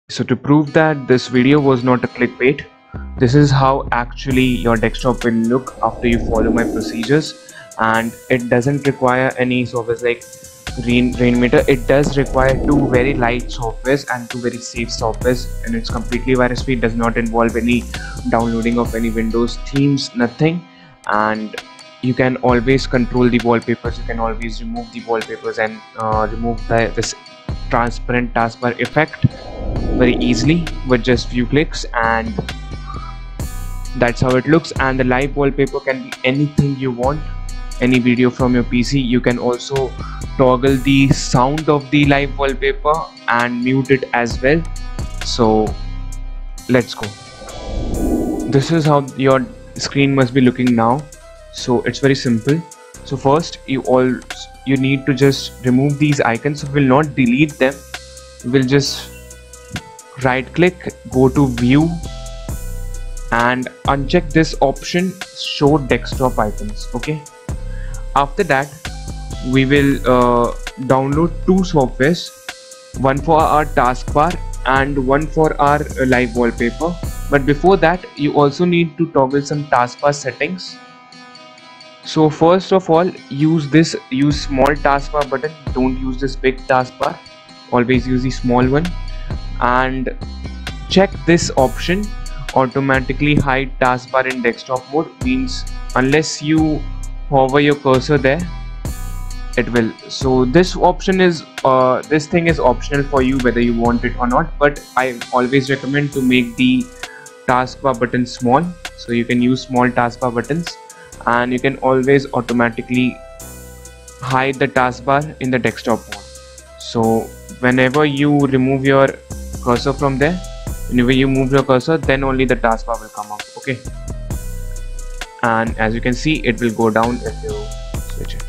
So to prove that this video was not a clickbait, this is how actually your desktop will look after you follow my procedures, and it doesn't require any software like Rainmeter. It does require two very light softwares and two very safe softwares, and it's completely virus free. It does not involve any downloading of any Windows themes, nothing. And you can always control the wallpapers, you can always remove the wallpapers and remove this transparent taskbar effect very easily with just few clicks, and that's how it looks. And the live wallpaper can be anything you want, any video from your PC. You can also toggle the sound of the live wallpaper and mute it as well. So let's go. This is how your screen must be looking now. So it's very simple. So first you need to just remove these icons. So we'll not delete them, we'll just right click, go to view and uncheck this option, show desktop icons. Okay, after that we will download two softwares, one for our taskbar and one for our live wallpaper. But before that you also need to toggle some taskbar settings. So first of all, use small taskbar button, don't use this big taskbar, always use the small one. And check this option, automatically hide taskbar in desktop mode, means unless you hover your cursor there, it will. So this option is this thing is optional for you whether you want it or not, but I always recommend to make the taskbar button small. So you can use small taskbar buttons, and you can always automatically hide the taskbar in the desktop mode. So whenever you remove your cursor from there, whenever you move your cursor, then only the taskbar will come up. Okay, and as you can see, it will go down if you switch it.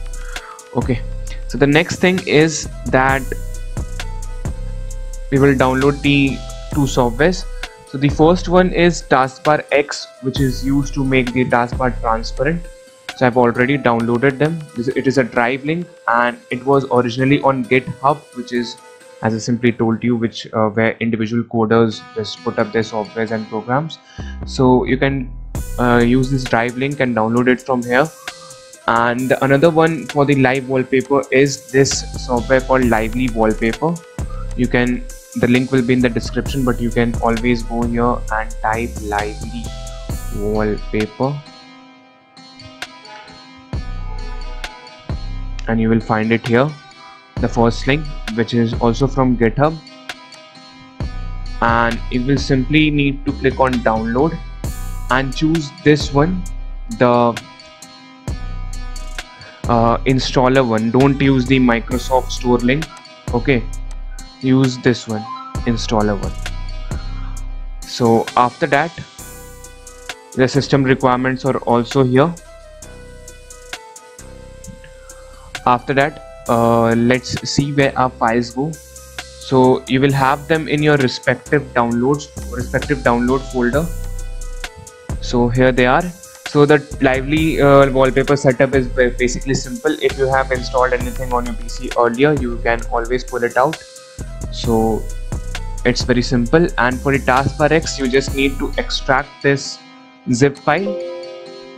Okay, so the next thing is that we will download the two softwares. So the first one is Taskbar X, which is used to make the taskbar transparent. So I've already downloaded them. It is a drive link, and it was originally on GitHub, which is, as I simply told you, which where individual coders just put up their softwares and programs. So you can use this drive link and download it from here. And another one for the live wallpaper is this software called Lively Wallpaper. The link will be in the description, but you can always go here and type Lively Wallpaper and you will find it here, the first link, which is also from GitHub. And you will simply need to click on download and choose this one, the installer one. Don't use the Microsoft Store link. Okay, use this one, installer one. So after that, the system requirements are also here. After that, let's see where our files go. So you will have them in your respective download folder. So here they are. So the Lively wallpaper setup is basically simple. If you have installed anything on your PC earlier, you can always pull it out. So it's very simple. And for the Taskbar X, you just need to extract this zip file.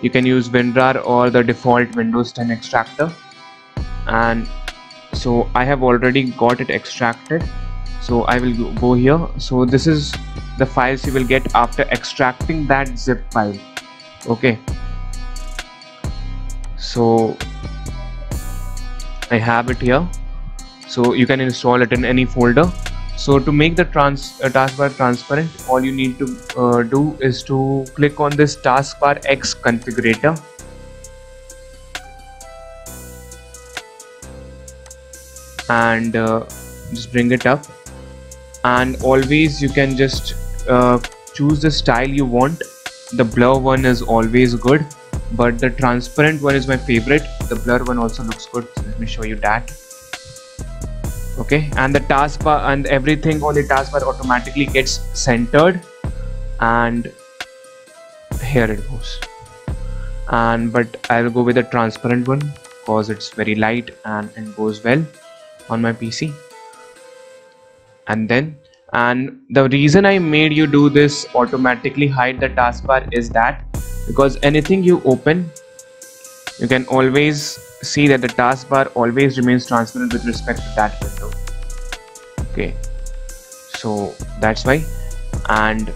You can use WinRAR or the default Windows 10 extractor. And so I have already got it extracted, so I will go here. So this is the files you will get after extracting that zip file. Okay, so I have it here, so you can install it in any folder. So to make the taskbar transparent, all you need to do is to click on this Taskbar X configurator. And just bring it up, and always you can just choose the style you want. The blur one is always good, but the transparent one is my favorite. The blur one also looks good, so let me show you that. Okay, and the taskbar and everything on the taskbar automatically gets centered, and here it goes. But I'll go with the transparent one because it's very light and it goes well on my PC. And then And the reason I made you do this automatically hide the taskbar is that because anything you open, you can always see that the taskbar always remains transparent with respect to that window. Okay, so that's why. And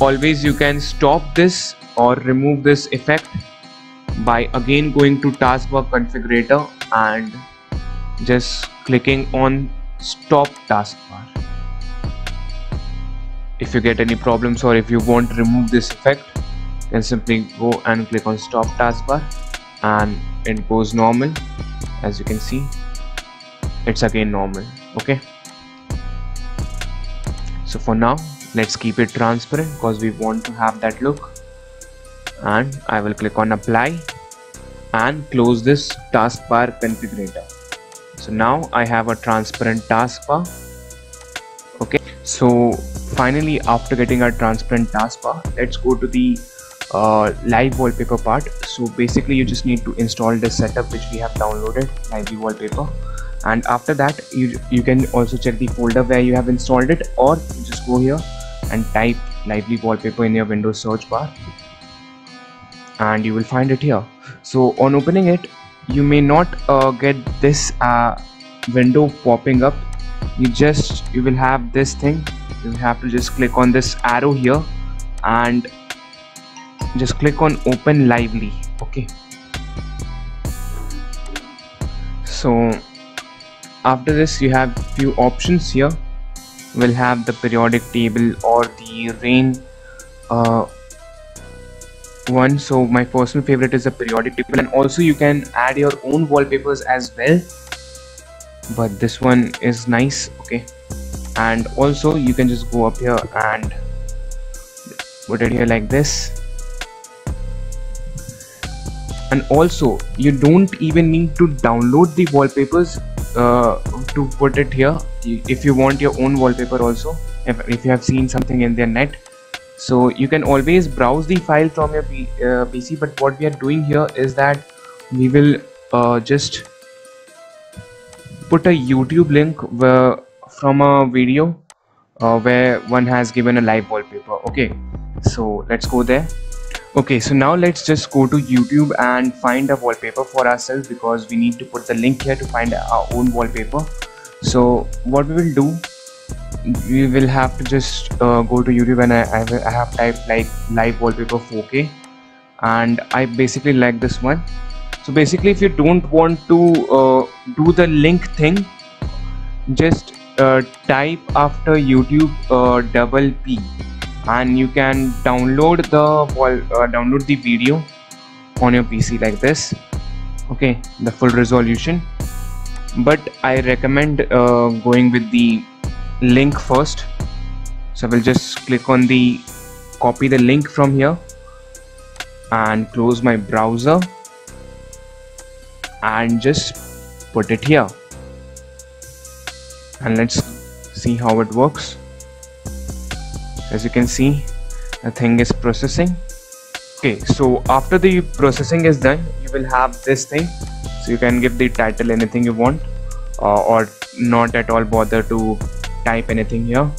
always you can stop this or remove this effect by again going to taskbar configurator and just clicking on stop taskbar. If you get any problems or if you want to remove this effect, you can simply go and click on stop taskbar and it goes normal. As you can see, it's again normal. Okay, so for now let's keep it transparent because we want to have that look. And I will click on apply and close this taskbar configurator. So now I have a transparent taskbar. Okay, so finally, after getting our transparent taskbar, let's go to the live wallpaper part. So basically you just need to install this setup which we have downloaded, Lively Wallpaper, and after that you can also check the folder where you have installed it, or you just go here and type Lively Wallpaper in your Windows search bar and you will find it here. So on opening it, you may not get this window popping up. You will have this thing. You have to just click on this arrow here and just click on open Lively. Okay, so after this you have few options here. We'll have the periodic table or the rain one. So my personal favorite is the periodic table, and also you can add your own wallpapers as well, but this one is nice. Okay, and also you can just go up here and put it here like this. And also you don't even need to download the wallpapers to put it here. If you want your own wallpaper also, if you have seen something in their net, so you can always browse the file from your PC. But what we are doing here is that we will just put a YouTube link from a video where one has given a live wallpaper. Okay, so let's go there. Okay, so now let's just go to YouTube and find a wallpaper for ourselves, because we need to put the link here to find our own wallpaper. So what we will do, we will have to just go to YouTube, and I have typed like live wallpaper 4K, and I basically like this one. So basically if you don't want to do the link thing, just type after YouTube double P, and you can download the video on your PC like this. Okay, the full resolution, but I recommend going with the link first. So we'll just click on the copy the link from here and close my browser and just put it here, and let's see how it works. As you can see, the thing is processing. Okay, so after the processing is done, you will have this thing. So you can give the title anything you want, or not at all bother to type anything here.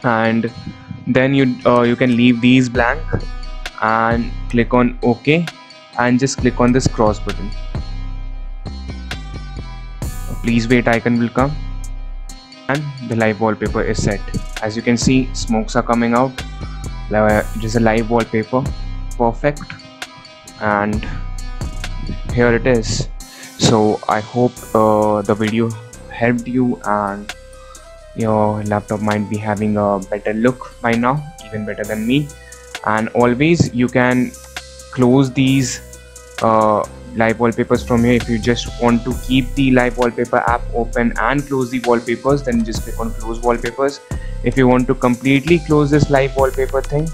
And then you can leave these blank and click on OK, and just click on this cross button. Please wait icon will come, and the live wallpaper is set. As you can see, smokes are coming out. It is a live wallpaper, perfect, and here it is. So I hope the video helped you, and your laptop might be having a better look by now, even better than me. And always you can close these live wallpapers from here. If you just want to keep the live wallpaper app open and close the wallpapers, then just click on close wallpapers. If you want to completely close this live wallpaper thing,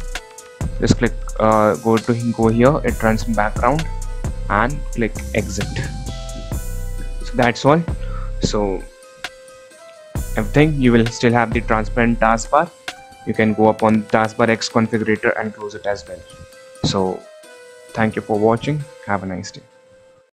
just click go here, it runs in background, and click exit. So that's all. So everything, you will still have the transparent taskbar. You can go up on taskbar X configurator and close it as well. So thank you for watching. Have a nice day.